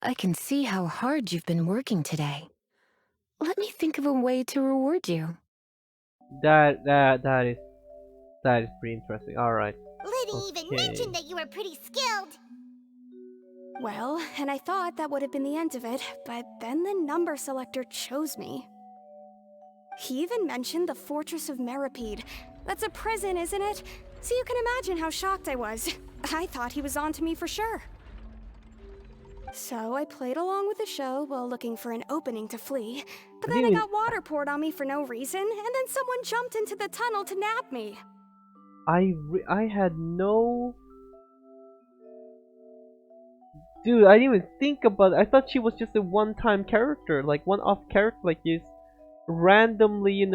I can see how hard you've been working today. Let me think of a way to reward you. That is pretty interesting. All right. Liddy even Okay. mentioned that you were pretty skilled. Well, and I thought that would have been the end of it, but then the number selector chose me. He even mentioned the Fortress of Meripede. That's a prison, isn't it? So you can imagine how shocked I was. I thought he was on to me for sure. So I played along with the show while looking for an opening to flee. But then I got water poured on me for no reason, and then someone jumped into the tunnel to nab me. I had no. Dude, I didn't even think about it. I thought she was just a one-time character, like one-off character, like you randomly,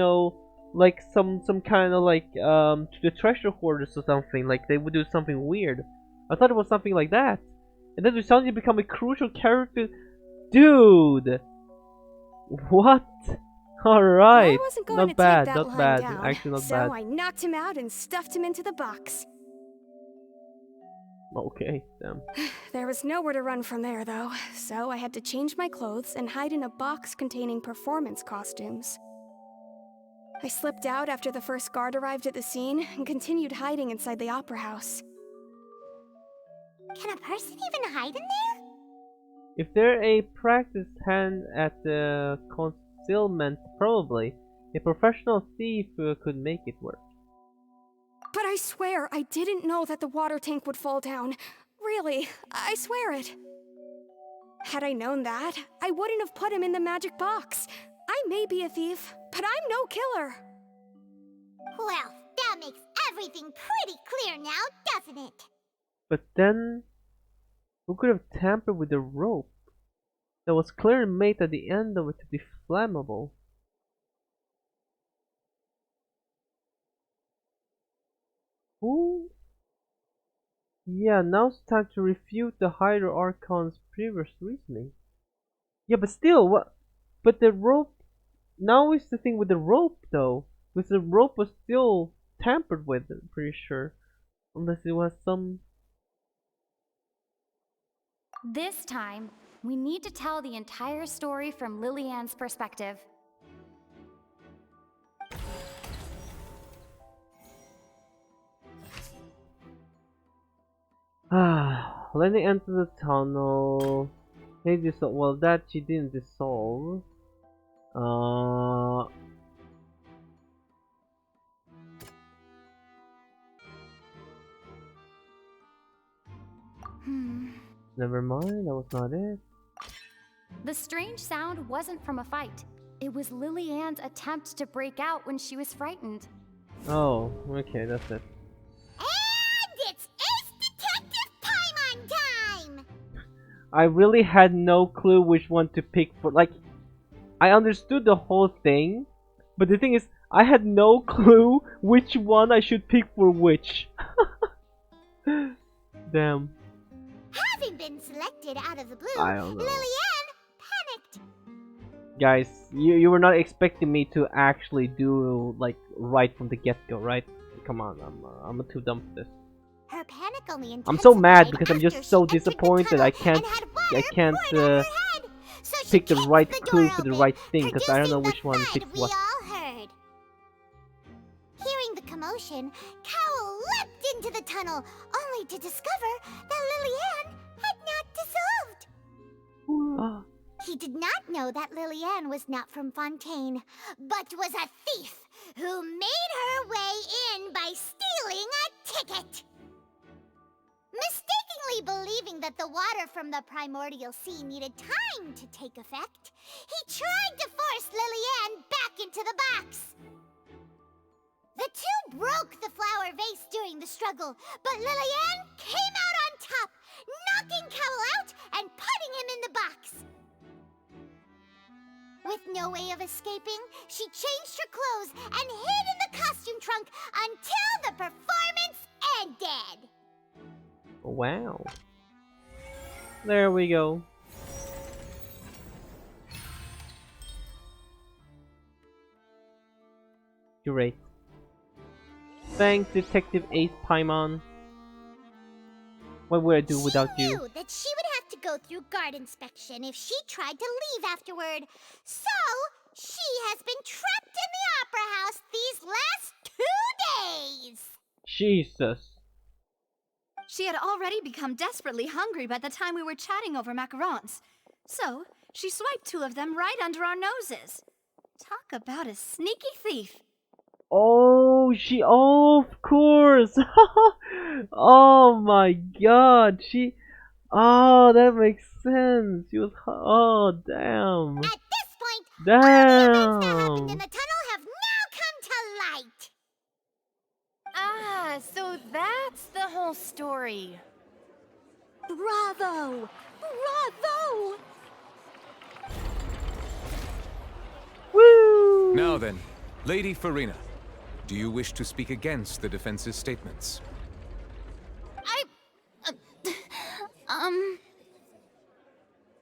like some kind of like to the treasure hoarders or something. Like they would do something weird. I thought it was something like that, and then you suddenly become a crucial character, dude. What? All right, I wasn't going not to take bad, that not lying bad. down, Actually, not so bad. I knocked him out and stuffed him into the box. Okay, damn. There was nowhere to run from there, though, so I had to change my clothes and hide in a box containing performance costumes. I slipped out after the first guard arrived at the scene and continued hiding inside the opera house. Can a person even hide in there? If they're a practiced hand at the concealment, probably a professional thief could make it work. But I swear I didn't know that the water tank would fall down. Really, I swear it. Had I known that, I wouldn't have put him in the magic box. I may be a thief, but I'm no killer. Well, that makes everything pretty clear now, doesn't it? But then, who could have tampered with the rope that was clearly made at the end of it to be flammable? Who? Yeah, now it's time to refute the Hydro Archon's previous reasoning. Yeah, but still, what? But the rope. Now is the thing with the rope, though. Because the rope was still tampered with, I'm pretty sure. Unless it was some. This time, we need to tell the entire story from Lillian's perspective. Lenny entered the tunnel. They dissolve. Well, that she didn't dissolve. Uh. Never mind, that was not it. The strange sound wasn't from a fight. It was Lillian's attempt to break out when she was frightened. Oh, okay, that's it. And it's Ace Detective Paimon time! I really had no clue which one to pick for. Like, I understood the whole thing, but the thing is, I had no clue which one I should pick for which. Damn. Having been selected out of the blue, I don't know. Lillian panicked. Guys, you were not expecting me to actually do like right from the get-go, right? Come on, I'm too dumb for this. Her panic only I'm so mad intensified because I'm after just she so entered the disappointed tunnel I can't and had water poured on her head. So she pick the kicked right the clue door for the open, right thing because I don't know producing which the one thud fits we what. all heard. Hearing the commotion, Cowell leapt into the tunnel, only to discover that Lillian had not dissolved. He did not know that Lillian was not from Fontaine, but was a thief who made her way in by stealing a ticket. Mistakenly believing that the water from the primordial sea needed time to take effect, he tried to force Lillian back into the box. The two broke the flower vase during the struggle, but Lillian came out on top, knocking Cowell out and putting him in the box. With no way of escaping, she changed her clothes and hid in the costume trunk until the performance ended. Wow. There we go. Great. Thanks, Detective Ace Paimon. What would I do without She you? knew that she would have to go through guard inspection if she tried to leave afterward. So, she has been trapped in the Opera House these last 2 days. Jesus. She had already become desperately hungry by the time we were chatting over macarons. So, she swiped 2 of them right under our noses. Talk about a sneaky thief. Oh, of course. Oh my god, oh, that makes sense. She was, oh, damn. At this point, all the events that happened in Damn. the tunnel have now come to light. Ah, so that's the whole story. Bravo! Bravo! Woo! Now then, Lady Farina, do you wish to speak against the defense's statements?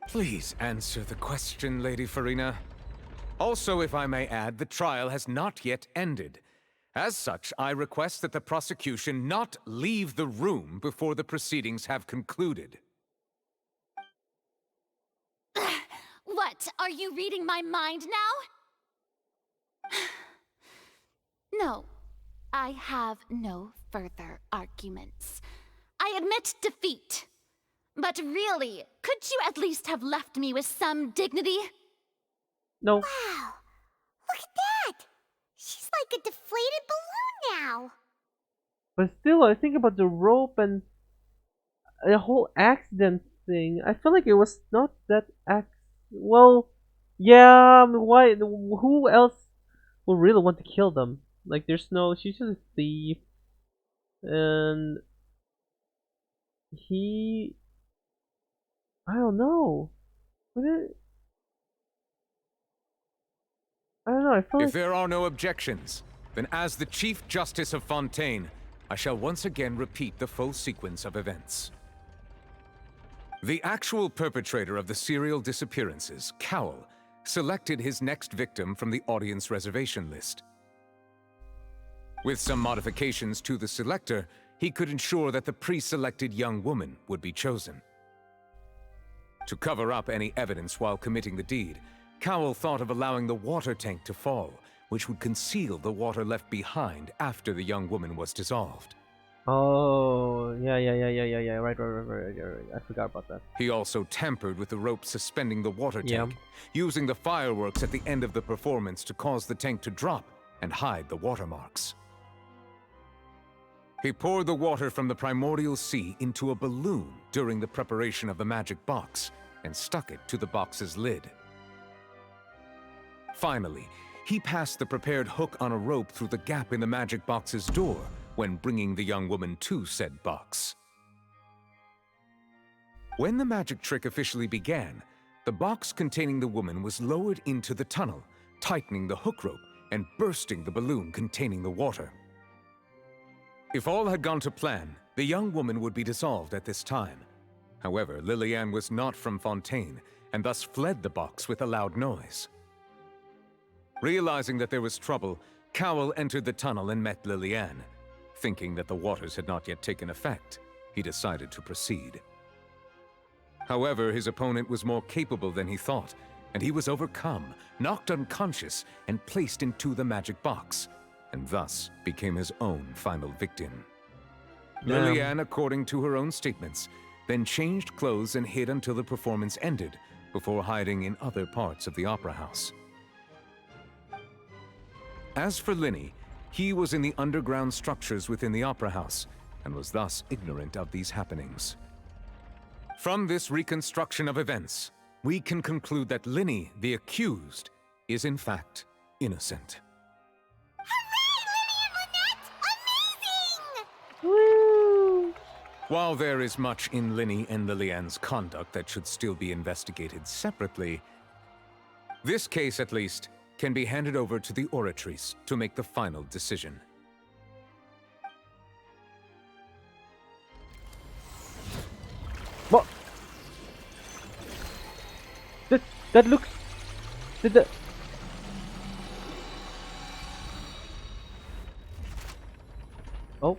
Please answer the question, Lady Farina. Also, if I may add, the trial has not yet ended. As such, I request that the prosecution not leave the room before the proceedings have concluded. What, are you reading my mind now? No, I have no further arguments. I admit defeat. But really, could you at least have left me with some dignity? No. Wow, look at that. She's like a deflated balloon now. But still, I think about the rope and the whole accident thing. I feel like it was not that well, yeah, I mean, why? Who else will really want to kill them? Like, she's just a thief. And I don't know. I don't know, I feel If like... there are no objections, then as the Chief Justice of Fontaine, I shall once again repeat the full sequence of events. The actual perpetrator of the serial disappearances, Cowell, selected his next victim from the audience reservation list. With some modifications to the selector, he could ensure that the pre-selected young woman would be chosen. To cover up any evidence while committing the deed, Cowell thought of allowing the water tank to fall, which would conceal the water left behind after the young woman was dissolved. Oh, yeah, right, I forgot about that. He also tampered with the rope suspending the water tank, using the fireworks at the end of the performance to cause the tank to drop and hide the watermarks. He poured the water from the primordial sea into a balloon during the preparation of the magic box and stuck it to the box's lid. Finally, he passed the prepared hook on a rope through the gap in the magic box's door when bringing the young woman to said box. When the magic trick officially began, the box containing the woman was lowered into the tunnel, tightening the hook rope and bursting the balloon containing the water. If all had gone to plan, the young woman would be dissolved at this time. However, Lily-Anne was not from Fontaine and thus fled the box with a loud noise. Realizing that there was trouble, Cowell entered the tunnel and met Lily-Anne. Thinking that the waters had not yet taken effect, he decided to proceed. However, his opponent was more capable than he thought, and he was overcome, knocked unconscious, and placed into the magic box, and thus became his own final victim. Damn. Lily-Anne, according to her own statements, then changed clothes and hid until the performance ended, before hiding in other parts of the opera house. As for Linny, he was in the underground structures within the opera house, and was thus ignorant of these happenings. From this reconstruction of events, we can conclude that Linny, the accused, is in fact innocent. Woo! While there is much in Linny and Lily-Anne's conduct that should still be investigated separately, this case, at least, can be handed over to the Oratrice to make the final decision. What? That looks... Did that... Oh.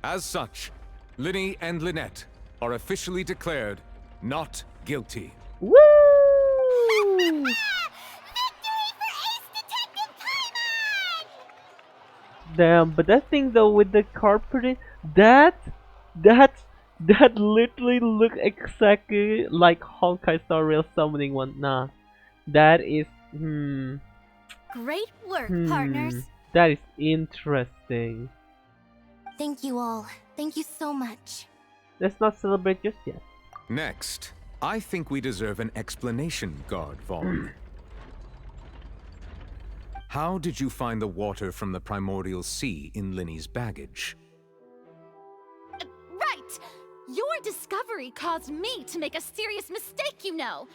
As such, Linny and Lynette are officially declared not guilty. Woo! Victory for Ace Detective Paimon! Damn, but that thing though with the carpeting, that literally looked exactly like Honkai Star Rail summoning one. Nah, that is Great work, partners. that is interesting. Thank you all. Thank you so much. Let's not celebrate just yet. Next, I think we deserve an explanation, Guard Vaughn. How did you find the water from the primordial sea in Linny's baggage? Right! Your discovery caused me to make a serious mistake, you know.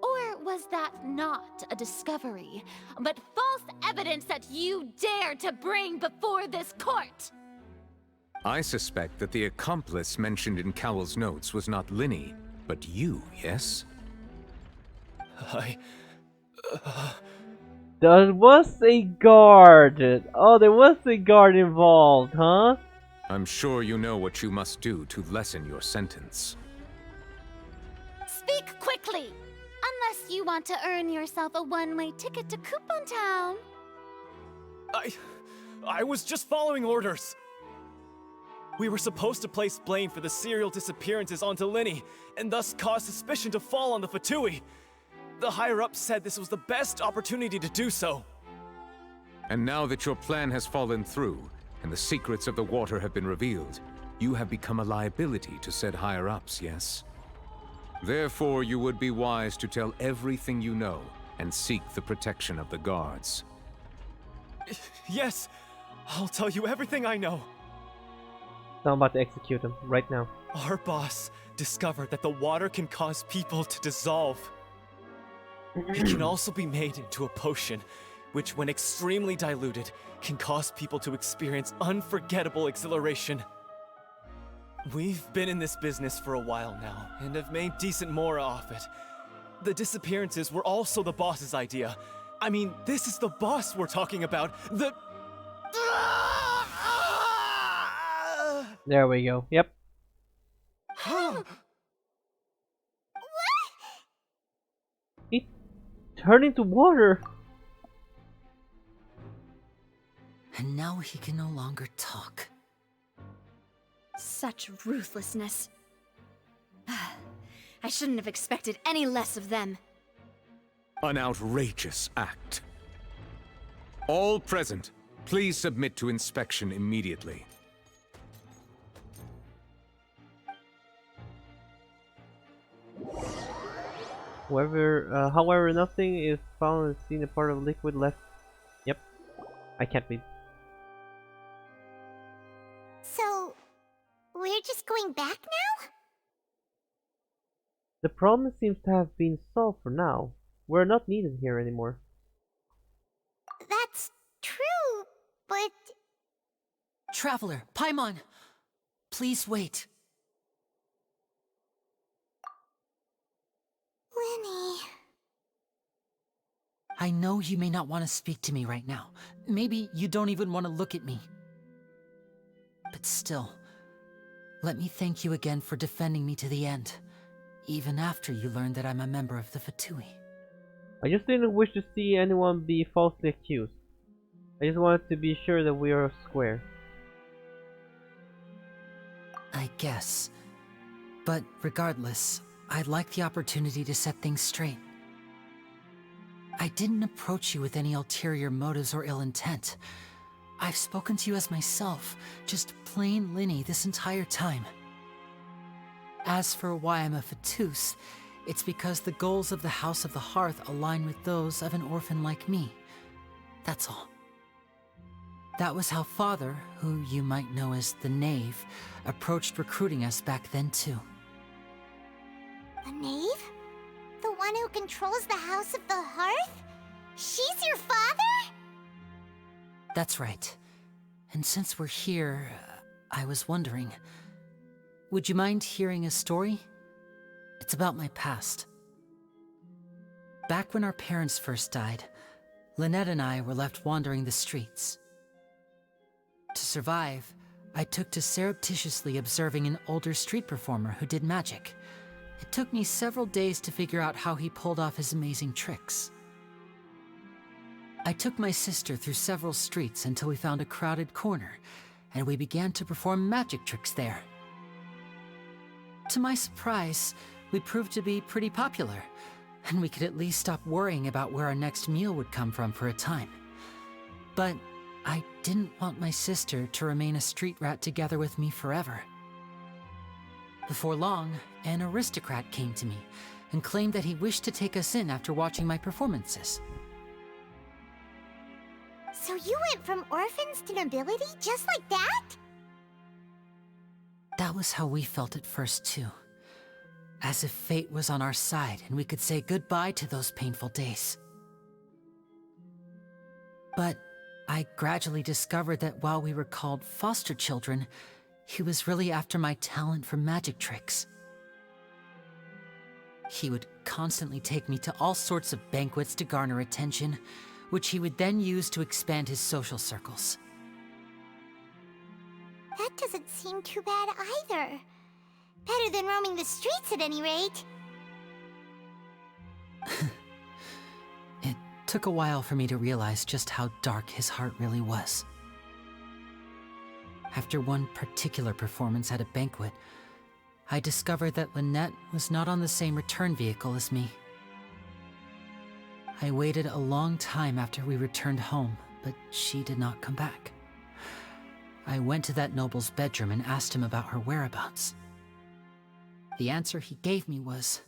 Or was that not a discovery, but false evidence that you dared to bring before this court? I suspect that the accomplice mentioned in Cowell's notes was not Linny, but you, yes? There was a guard. Oh, there was a guard involved, huh? I'm sure you know what you must do to lessen your sentence. Speak quickly! Unless you want to earn yourself a one-way ticket to Coupon Town. I was just following orders. We were supposed to place blame for the serial disappearances onto Linny, and thus cause suspicion to fall on the Fatui. The higher-ups said this was the best opportunity to do so. And now that your plan has fallen through, and the secrets of the water have been revealed, you have become a liability to said higher-ups, yes? Therefore, you would be wise to tell everything you know, and seek the protection of the guards. Yes, I'll tell you everything I know. So I'm about to execute him right now. Our boss discovered that the water can cause people to dissolve. It can also be made into a potion, which when extremely diluted, can cause people to experience unforgettable exhilaration. We've been in this business for a while now, and have made decent more off it. The disappearances were also the boss's idea. I mean, this is the boss we're talking about. There we go. Yep. He turned into water. And now he can no longer talk. Such ruthlessness. I shouldn't have expected any less of them. An outrageous act. All present, please submit to inspection immediately. However, nothing is found and seen a part of liquid left. Yep. I can't read. So, we're just going back now? The problem seems to have been solved for now. We're not needed here anymore. That's true, but... Traveler, Paimon! Please wait. Linny... I know you may not want to speak to me right now. Maybe you don't even want to look at me. But still, let me thank you again for defending me to the end, even after you learned that I'm a member of the Fatui. I just didn't wish to see anyone be falsely accused. I just wanted to be sure that we are square. I guess. But regardless, I'd like the opportunity to set things straight. I didn't approach you with any ulterior motives or ill intent. I've spoken to you as myself, just plain Linny this entire time. As for why I'm a Fatus, it's because the goals of the House of the Hearth align with those of an orphan like me. That's all. That was how Father, who you might know as the Knave, approached recruiting us back then too. The Knave? The one who controls the House of the Hearth? She's your father? That's right. And since we're here, I was wondering, would you mind hearing a story? It's about my past. Back when our parents first died, Lynette and I were left wandering the streets. To survive, I took to surreptitiously observing an older street performer who did magic. It took me several days to figure out how he pulled off his amazing tricks. I took my sister through several streets until we found a crowded corner, and we began to perform magic tricks there. To my surprise, we proved to be pretty popular, and we could at least stop worrying about where our next meal would come from for a time. But I didn't want my sister to remain a street rat together with me forever. Before long, an aristocrat came to me and claimed that he wished to take us in after watching my performances. So you went from orphans to nobility just like that? That was how we felt at first, too. As if fate was on our side and we could say goodbye to those painful days. But I gradually discovered that while we were called foster children, he was really after my talent for magic tricks. He would constantly take me to all sorts of banquets to garner attention, which he would then use to expand his social circles. That doesn't seem too bad either. Better than roaming the streets at any rate. It took a while for me to realize just how dark his heart really was. After one particular performance at a banquet, I discovered that Lynette was not on the same return vehicle as me. I waited a long time after we returned home, but she did not come back. I went to that noble's bedroom and asked him about her whereabouts. The answer he gave me was,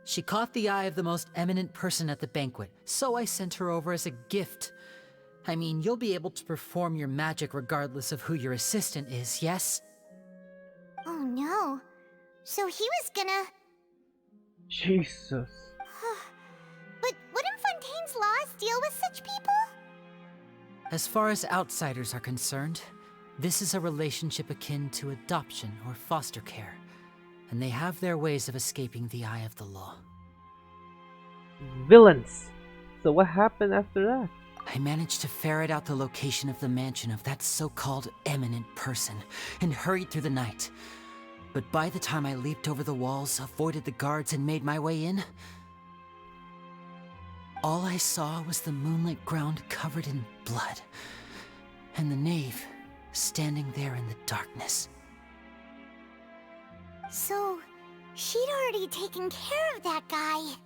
she caught the eye of the most eminent person at the banquet, so I sent her over as a gift. I mean, you'll be able to perform your magic regardless of who your assistant is, yes? Oh no. So he was gonna... Jesus. But wouldn't Fontaine's laws deal with such people? As far as outsiders are concerned, this is a relationship akin to adoption or foster care, and they have their ways of escaping the eye of the law. Villains. So what happened after that? I managed to ferret out the location of the mansion of that so-called eminent person and hurried through the night. But by the time I leaped over the walls, avoided the guards, and made my way in, all I saw was the moonlit ground covered in blood, and the knave standing there in the darkness. So, she'd already taken care of that guy.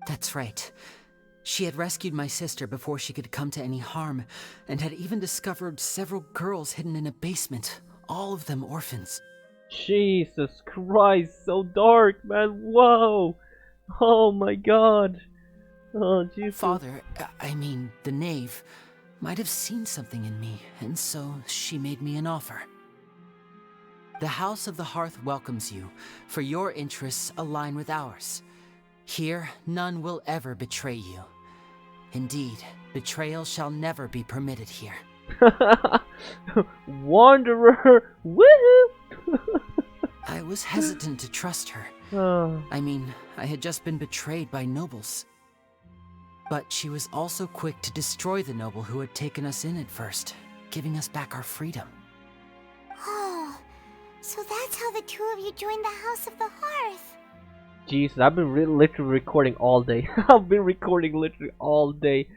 That's right. She had rescued my sister before she could come to any harm, and had even discovered several girls hidden in a basement, all of them orphans. Jesus Christ, so dark, man. Whoa. Oh my god. Oh, Jesus. Father, I mean, the knave, might have seen something in me, and so she made me an offer. The House of the Hearth welcomes you, for your interests align with ours. Here, none will ever betray you. Indeed, betrayal shall never be permitted here. Wanderer! Woohoo! I was hesitant to trust her. I mean, I had just been betrayed by nobles. But she was also quick to destroy the noble who had taken us in at first, giving us back our freedom. Oh, so that's how the two of you joined the House of the Hearth. Jesus, I've been literally recording all day. I've been recording literally all day.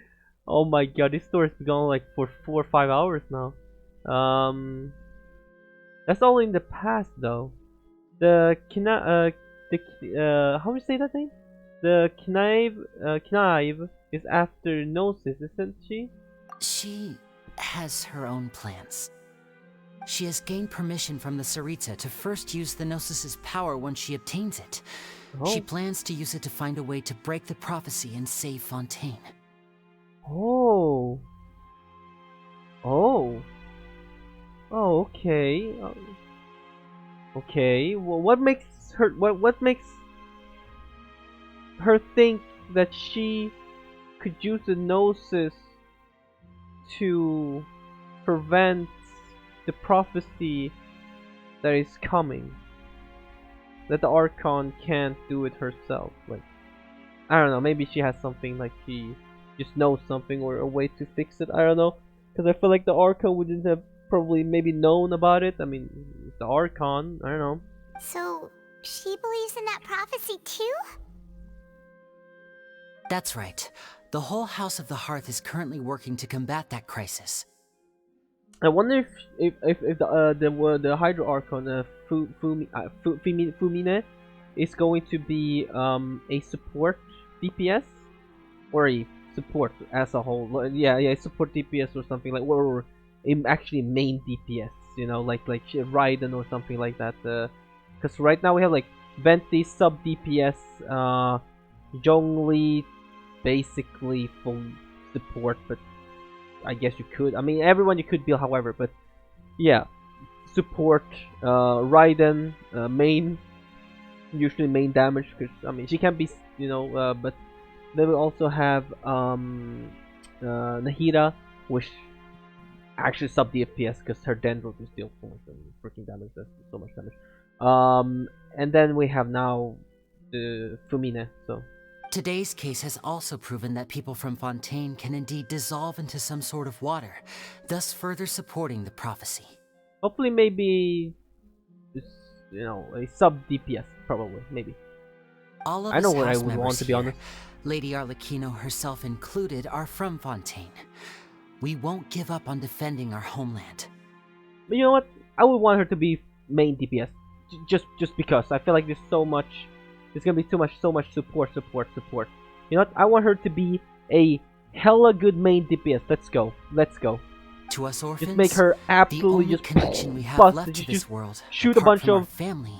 Oh my god, this story's been going like for 4 or 5 hours now. That's all in the past though. The how do you say that name? The Knive is after Gnosis, isn't she? She has her own plans. She has gained permission from the Tsaritsa to first use the Gnosis' power once she obtains it. Oh. She plans to use it to find a way to break the prophecy and save Fontaine. Oh. Oh. Oh, okay. Okay. Well, what makes her think that she could use the Gnosis to prevent the prophecy that is coming? That the Archon can't do it herself. Like, I don't know, maybe she has something, like she just knows something or a way to fix it. I don't know, because I feel like the Archon wouldn't have probably maybe known about it. I mean, it's the Archon. I don't know. So, she believes in that prophecy too? That's right. The whole House of the Hearth is currently working to combat that crisis. I wonder if the Hydro Archon Fumine is going to be a support DPS or a support as a whole. Yeah, support DPS or something like, or actually main DPS. You know, like Raiden or something like that. Because right now we have like Venti sub DPS, Zhongli basically full support, but I guess you could. I mean, everyone you could build, however, but yeah, support, Raiden, main, usually main damage, because I mean she can be, you know, but they will also have Nahida, which actually sub DPS because her Dendros is still so much freaking damage. That's so much damage. And then we have now the Fumine. So Today's case has also proven that people from Fontaine can indeed dissolve into some sort of water, thus further supporting the prophecy. hopefully, maybe, you know, a sub DPS probably, maybe. All of I know us what I house would members want, to be here, honest. Lady Arlecchino herself included, are from Fontaine. We won't give up on defending our homeland. But you know what? I would want her to be main DPS, just because I feel like there's so much. There's gonna be so much support. You know what? I want her to be a hella good main DPS. Let's go. To us orphans, Just make her the absolutely only just connection we have bust. left to this world, Shoot a apart bunch from our of family,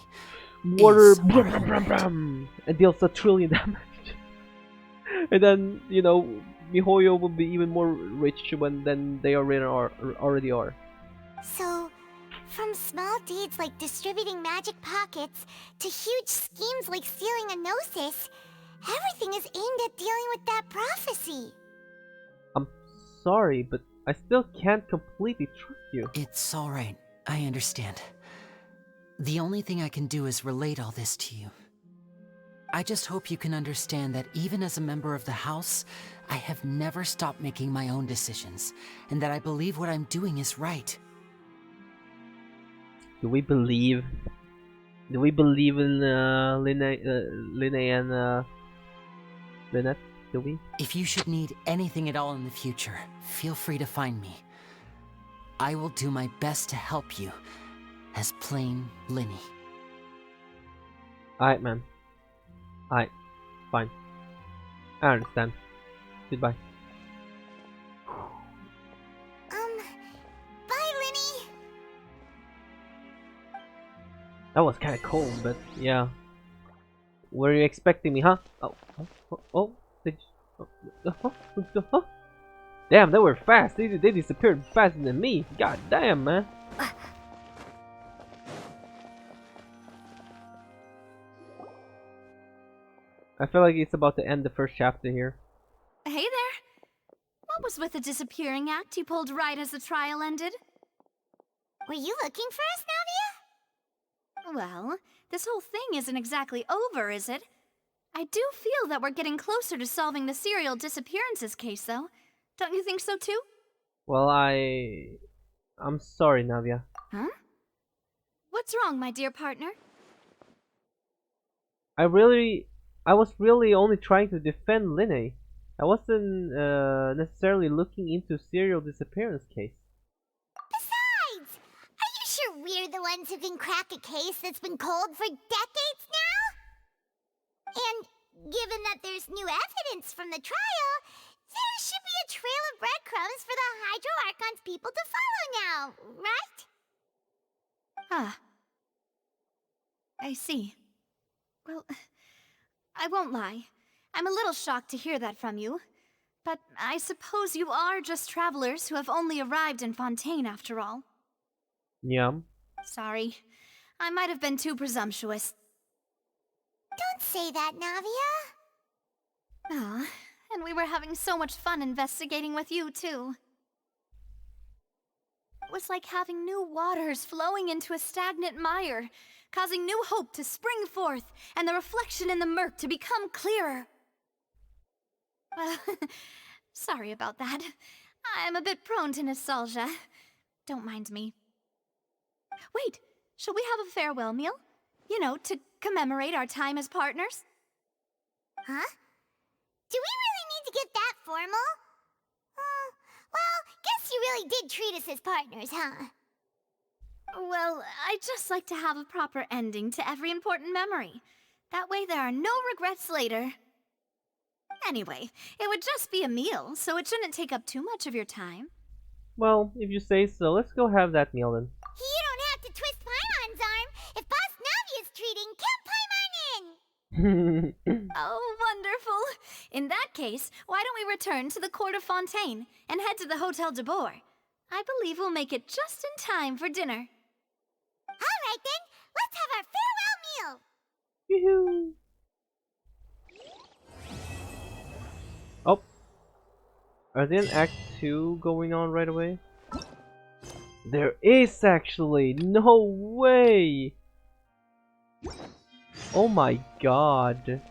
water, is our homeland. and deals a trillion damage. And then, you know, MiHoYo will be even more rich than they already are. So, from small deeds like distributing magic pockets to huge schemes like stealing a Gnosis, everything is aimed at dealing with that prophecy. I'm sorry, but I still can't completely trust you. It's alright, I understand. The only thing I can do is relate all this to you. I just hope you can understand that even as a member of the House, I have never stopped making my own decisions, and that I believe what I'm doing is right. Do we believe in Linne and Lynette? Do we? If you should need anything at all in the future, feel free to find me. I will do my best to help you, as plain Linny. Alright, man. Alright. Fine. I understand. Goodbye. Bye, Linny! That was kind of cold, but yeah. Were you expecting me, huh? Oh. Damn, they were fast. They disappeared faster than me. God damn, man. I feel like it's about to end the first chapter here. Hey there. What was with the disappearing act you pulled right as the trial ended? Were you looking for us, Navia? Well, this whole thing isn't exactly over, is it? I do feel that we're getting closer to solving the serial disappearances case, though. Don't you think so, too? Well, I'm sorry, Navia. Huh? What's wrong, my dear partner? I was really only trying to defend Linne. I wasn't necessarily looking into serial disappearance case. Besides, are you sure we're the ones who can crack a case that's been cold for decades now? And given that there's new evidence from the trial, there should be a trail of breadcrumbs for the Hydro Archon's people to follow now, right? Ah. I see. Well, I won't lie. I'm a little shocked to hear that from you. But I suppose you are just travelers who have only arrived in Fontaine after all. Yeah. Sorry. I might have been too presumptuous. Don't say that, Navia. Ah, and we were having so much fun investigating with you, too. It was like having new waters flowing into a stagnant mire, causing new hope to spring forth, and the reflection in the murk to become clearer. Well, sorry about that. I'm a bit prone to nostalgia. Don't mind me. Wait, shall we have a farewell meal? You know, to commemorate our time as partners? Huh? Do we really need to get that formal? Well, guess you really did treat us as partners, huh? Well, I'd just like to have a proper ending to every important memory. That way there are no regrets later. Anyway, it would just be a meal, so it shouldn't take up too much of your time. Well, if you say so, let's go have that meal then. You don't have to twist Paimon's arm. If Boss Navi is treating, count Paimon in! Oh, wonderful! In that case, why don't we return to the court of Fontaine and head to the Hotel de Boer? I believe we'll make it just in time for dinner. Alright then, let's have our farewell meal! Yoo-hoo. Oh. Are there an Act 2 going on right away? There is actually! No way! Oh my god.